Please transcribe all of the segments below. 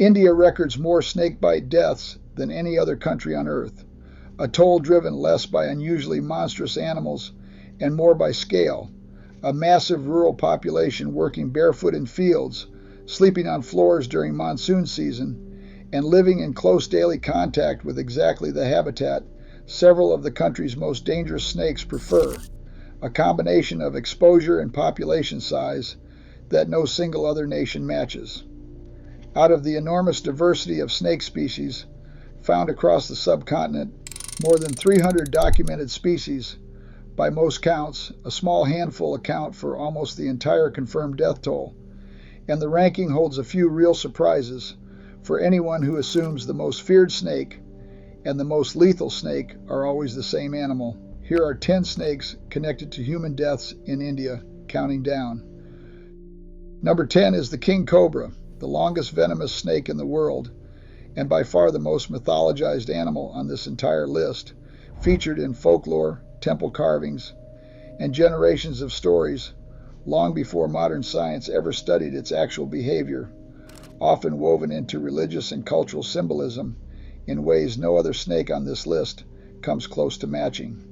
India records more snakebite deaths than any other country on Earth, a toll driven less by unusually monstrous animals and more by scale, a massive rural population working barefoot in fields, sleeping on floors during monsoon season, and living in close daily contact with exactly the habitat several of the country's most dangerous snakes prefer, a combination of exposure and population size that no single other nation matches. Out of the enormous diversity of snake species found across the subcontinent, more than 300 documented species, by most counts, a small handful account for almost the entire confirmed death toll, and the ranking holds a few real surprises for anyone who assumes the most feared snake and the most lethal snake are always the same animal. Here are 10 snakes connected to human deaths in India, counting down. Number 10 is the king cobra, the longest venomous snake in the world, and by far the most mythologized animal on this entire list, featured in folklore, temple carvings, and generations of stories long before modern science ever studied its actual behavior, often woven into religious and cultural symbolism in ways no other snake on this list comes close to matching.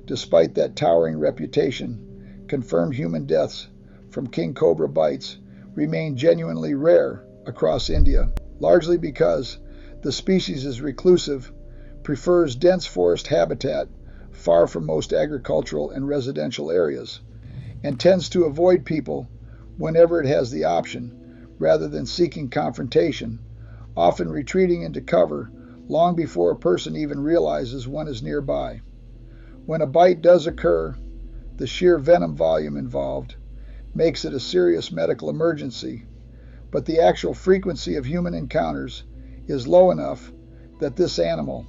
Despite that towering reputation, confirmed human deaths from king cobra bites remain genuinely rare across India, largely because the species is reclusive, prefers dense forest habitat far from most agricultural and residential areas, and tends to avoid people whenever it has the option, rather than seeking confrontation, often retreating into cover long before a person even realizes one is nearby. When a bite does occur, the sheer venom volume involved makes it a serious medical emergency, but the actual frequency of human encounters is low enough that this animal,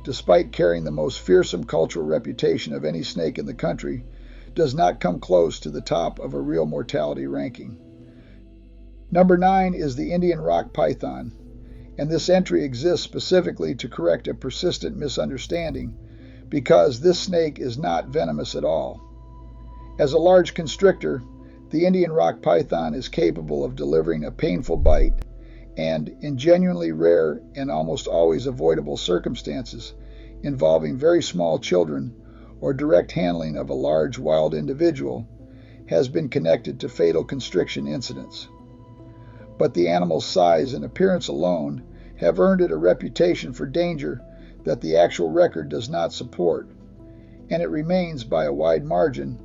despite carrying the most fearsome cultural reputation of any snake in the country, does not come close to the top of a real mortality ranking. Number 9 is the Indian rock python, and this entry exists specifically to correct a persistent misunderstanding because this snake is not venomous at all. As a large constrictor, the Indian rock python is capable of delivering a painful bite and, in genuinely rare and almost always avoidable circumstances involving very small children or direct handling of a large wild individual, has been connected to fatal constriction incidents. But the animal's size and appearance alone have earned it a reputation for danger that the actual record does not support, and it remains by a wide margin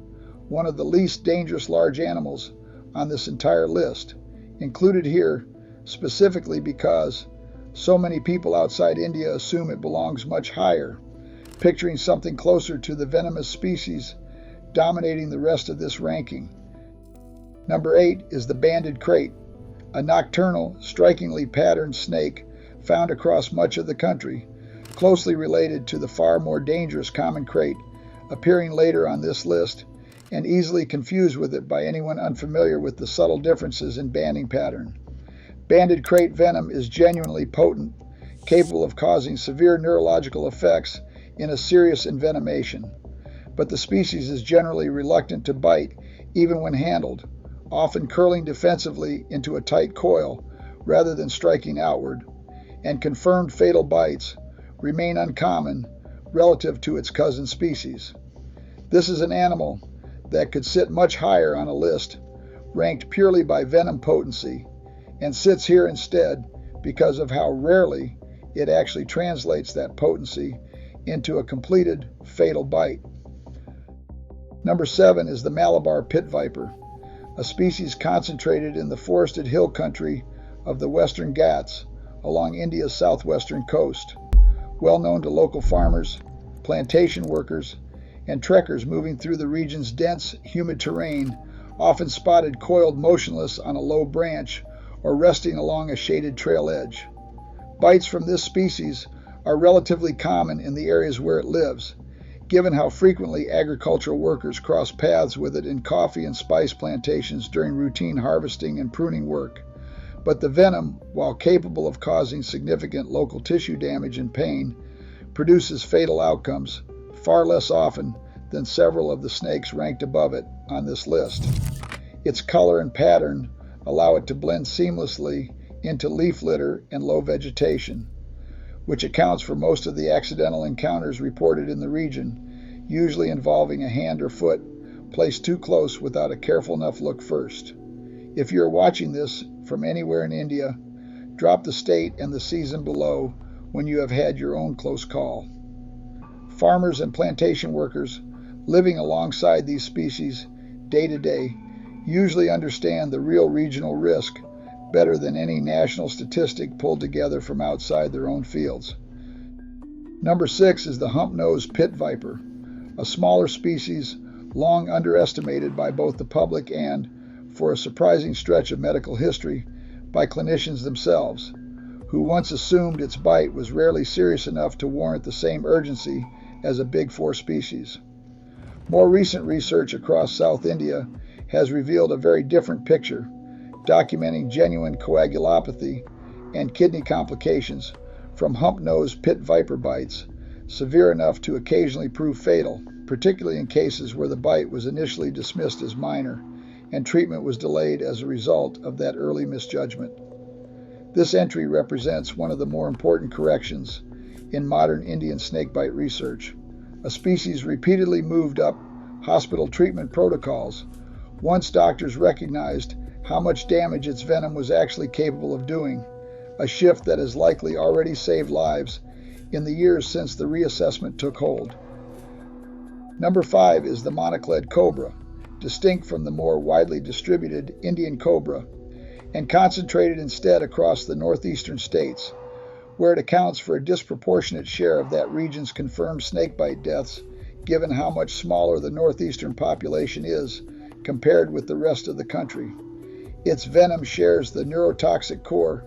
one of the least dangerous large animals on this entire list, included here specifically because so many people outside India assume it belongs much higher, picturing something closer to the venomous species dominating the rest of this ranking. Number 8 is the banded krait, a nocturnal, strikingly patterned snake found across much of the country, closely related to the far more dangerous common krait, appearing later on this list, and easily confused with it by anyone unfamiliar with the subtle differences in banding pattern. Banded krait venom is genuinely potent, capable of causing severe neurological effects in a serious envenomation, but the species is generally reluctant to bite even when handled, often curling defensively into a tight coil rather than striking outward, and confirmed fatal bites remain uncommon relative to its cousin species. This is an animal that could sit much higher on a list ranked purely by venom potency, and sits here instead because of how rarely it actually translates that potency into a completed fatal bite. Number 7 is the Malabar pit viper, a species concentrated in the forested hill country of the Western Ghats along India's southwestern coast, well known to local farmers, plantation workers, and trekkers moving through the region's dense, humid terrain, often spotted coiled motionless on a low branch or resting along a shaded trail edge. Bites from this species are relatively common in the areas where it lives, given how frequently agricultural workers cross paths with it in coffee and spice plantations during routine harvesting and pruning work. But the venom, while capable of causing significant local tissue damage and pain, produces fatal outcomes far less often than several of the snakes ranked above it on this list. Its color and pattern allow it to blend seamlessly into leaf litter and low vegetation, which accounts for most of the accidental encounters reported in the region, usually involving a hand or foot placed too close without a careful enough look first. If you're watching this from anywhere in India, drop the state and the season below when you have had your own close call. Farmers and plantation workers living alongside these species day to day usually understand the real regional risk better than any national statistic pulled together from outside their own fields. Number 6 is the hump-nosed pit viper, a smaller species long underestimated by both the public and, for a surprising stretch of medical history, by clinicians themselves, who once assumed its bite was rarely serious enough to warrant the same urgency as a Big Four species. More recent research across South India has revealed a very different picture, documenting genuine coagulopathy and kidney complications from hump-nosed pit viper bites, severe enough to occasionally prove fatal, particularly in cases where the bite was initially dismissed as minor and treatment was delayed as a result of that early misjudgment. This entry represents one of the more important corrections in modern Indian snakebite research, a species repeatedly moved up hospital treatment protocols once doctors recognized how much damage its venom was actually capable of doing, a shift that has likely already saved lives in the years since the reassessment took hold. Number 5 is the monocled cobra, distinct from the more widely distributed Indian cobra, and concentrated instead across the northeastern states, where it accounts for a disproportionate share of that region's confirmed snakebite deaths, given how much smaller the northeastern population is compared with the rest of the country. Its venom shares the neurotoxic core,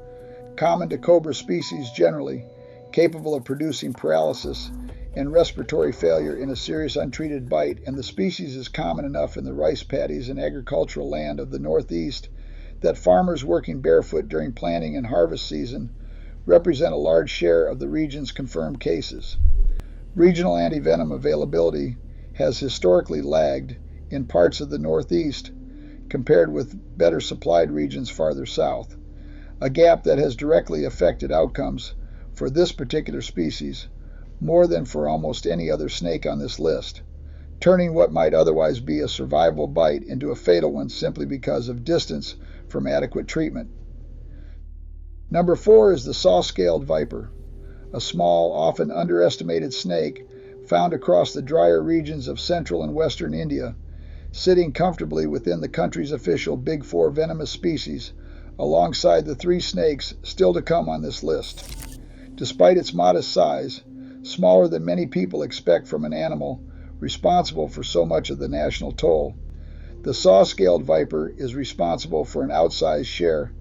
common to cobra species generally, capable of producing paralysis and respiratory failure in a serious untreated bite, and the species is common enough in the rice paddies and agricultural land of the Northeast that farmers working barefoot during planting and harvest season represent a large share of the region's confirmed cases. Regional antivenom availability has historically lagged in parts of the Northeast compared with better supplied regions farther south, a gap that has directly affected outcomes for this particular species more than for almost any other snake on this list, turning what might otherwise be a survivable bite into a fatal one simply because of distance from adequate treatment. Number 4 is the saw-scaled viper, a small, often underestimated snake found across the drier regions of central and western India, sitting comfortably within the country's official Big Four venomous species, alongside the 3 snakes still to come on this list. Despite its modest size, smaller than many people expect from an animal responsible for so much of the national toll, the saw-scaled viper is responsible for an outsized share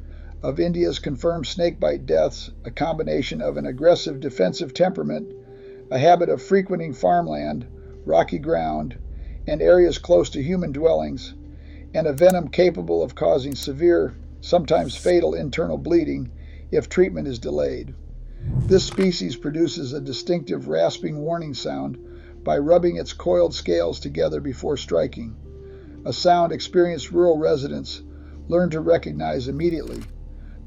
of India's confirmed snakebite deaths, a combination of an aggressive defensive temperament, a habit of frequenting farmland, rocky ground, and areas close to human dwellings, and a venom capable of causing severe, sometimes fatal internal bleeding if treatment is delayed. This species produces a distinctive rasping warning sound by rubbing its coiled scales together before striking, a sound experienced rural residents learn to recognize immediately,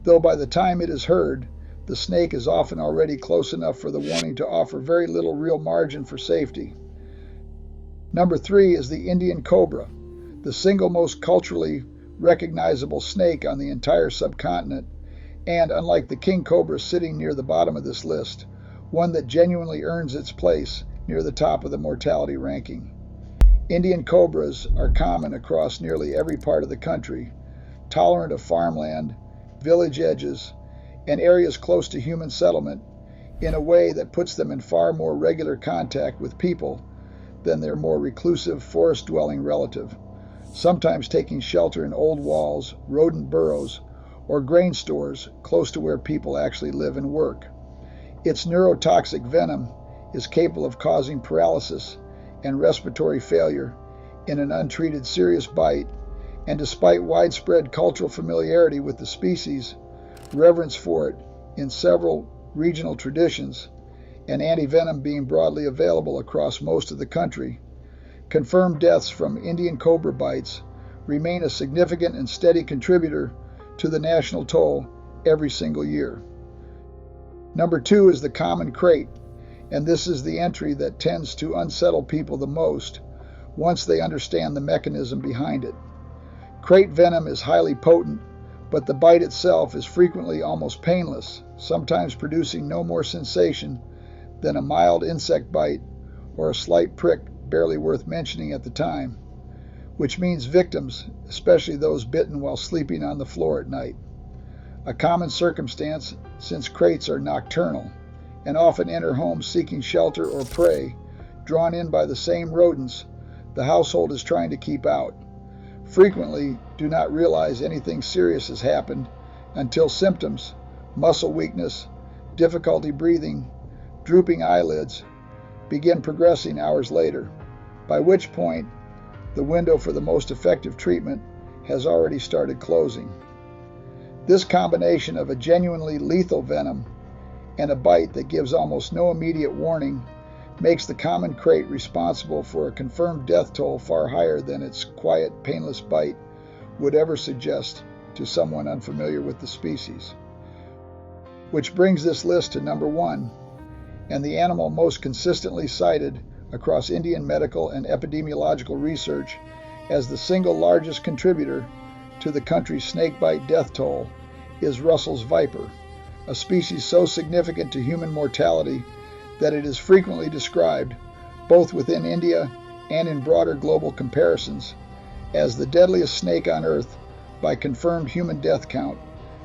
though by the time it is heard, the snake is often already close enough for the warning to offer very little real margin for safety. Number 3 is the Indian cobra, the single most culturally recognizable snake on the entire subcontinent, and, unlike the king cobra sitting near the bottom of this list, one that genuinely earns its place near the top of the mortality ranking. Indian cobras are common across nearly every part of the country, tolerant of farmland, village edges, and areas close to human settlement in a way that puts them in far more regular contact with people than their more reclusive forest-dwelling relative, sometimes taking shelter in old walls, rodent burrows, or grain stores close to where people actually live and work. Its neurotoxic venom is capable of causing paralysis and respiratory failure in an untreated serious bite, and despite widespread cultural familiarity with the species, reverence for it in several regional traditions, and antivenom being broadly available across most of the country, confirmed deaths from Indian cobra bites remain a significant and steady contributor to the national toll every single year. Number 2 is the common krait, and this is the entry that tends to unsettle people the most once they understand the mechanism behind it. Krait venom is highly potent, but the bite itself is frequently almost painless, sometimes producing no more sensation than a mild insect bite or a slight prick barely worth mentioning at the time, which means victims, especially those bitten while sleeping on the floor at night. A common circumstance, since kraits are nocturnal and often enter homes seeking shelter or prey, drawn in by the same rodents the household is trying to keep out. Frequently do not realize anything serious has happened until symptoms, muscle weakness, difficulty breathing, drooping eyelids, begin progressing hours later, by which point the window for the most effective treatment has already started closing. This combination of a genuinely lethal venom and a bite that gives almost no immediate warning makes the common krait responsible for a confirmed death toll far higher than its quiet, painless bite would ever suggest to someone unfamiliar with the species. Which brings this list to number 1, and the animal most consistently cited across Indian medical and epidemiological research as the single largest contributor to the country's snakebite death toll is Russell's viper, a species so significant to human mortality that it is frequently described, both within India and in broader global comparisons, as the deadliest snake on Earth by confirmed human death count,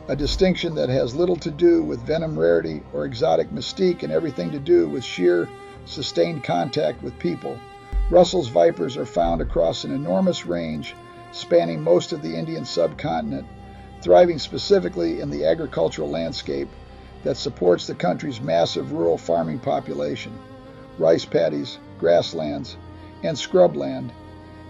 a distinction that has little to do with venom rarity or exotic mystique and everything to do with sheer, sustained contact with people. Russell's vipers are found across an enormous range spanning most of the Indian subcontinent, thriving specifically in the agricultural landscape that supports the country's massive rural farming population, rice paddies, grasslands, and scrubland,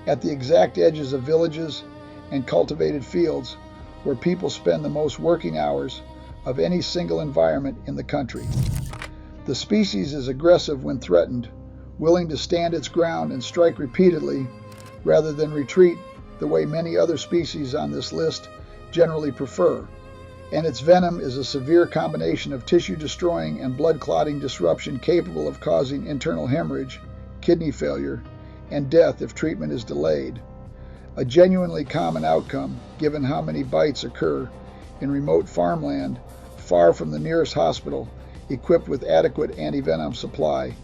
at the exact edges of villages and cultivated fields where people spend the most working hours of any single environment in the country. The species is aggressive when threatened, willing to stand its ground and strike repeatedly rather than retreat the way many other species on this list generally prefer, and its venom is a severe combination of tissue-destroying and blood-clotting disruption capable of causing internal hemorrhage, kidney failure, and death if treatment is delayed. A genuinely common outcome, given how many bites occur in remote farmland far from the nearest hospital equipped with adequate anti-venom supply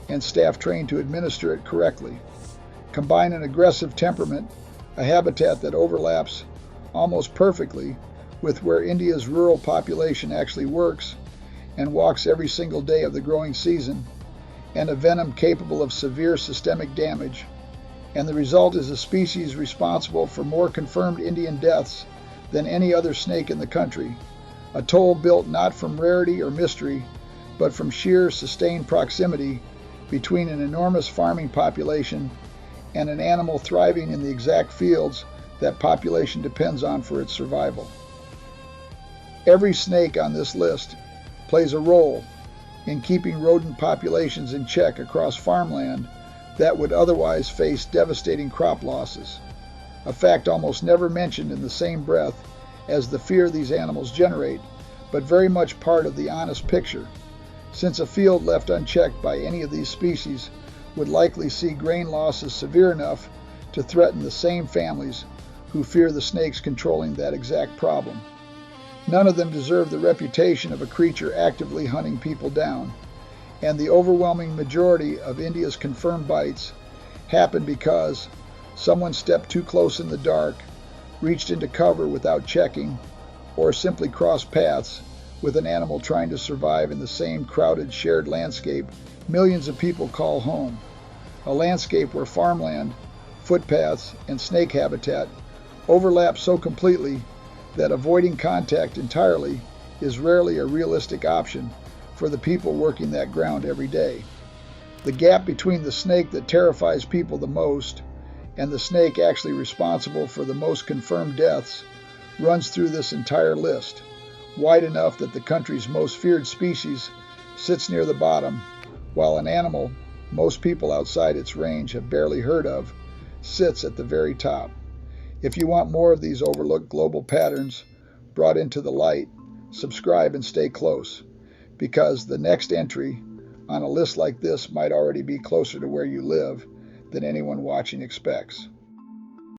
and staff trained to administer it correctly. Combine an aggressive temperament, a habitat that overlaps almost perfectly with where India's rural population actually works and walks every single day of the growing season, and a venom capable of severe systemic damage, and the result is a species responsible for more confirmed Indian deaths than any other snake in the country, a toll built not from rarity or mystery, but from sheer sustained proximity between an enormous farming population and an animal thriving in the exact fields that population depends on for its survival. Every snake on this list plays a role in keeping rodent populations in check across farmland that would otherwise face devastating crop losses, a fact almost never mentioned in the same breath as the fear these animals generate, but very much part of the honest picture, since a field left unchecked by any of these species would likely see grain losses severe enough to threaten the same families who fear the snakes controlling that exact problem. None of them deserve the reputation of a creature actively hunting people down, and the overwhelming majority of India's confirmed bites happen because someone stepped too close in the dark, reached into cover without checking, or simply crossed paths with an animal trying to survive in the same crowded, shared landscape millions of people call home, a landscape where farmland, footpaths, and snake habitat overlap so completely that avoiding contact entirely is rarely a realistic option for the people working that ground every day. The gap between the snake that terrifies people the most and the snake actually responsible for the most confirmed deaths runs through this entire list, wide enough that the country's most feared species sits near the bottom, while an animal most people outside its range have barely heard of sits at the very top. If you want more of these overlooked global patterns brought into the light, subscribe and stay close, because the next entry on a list like this might already be closer to where you live than anyone watching expects.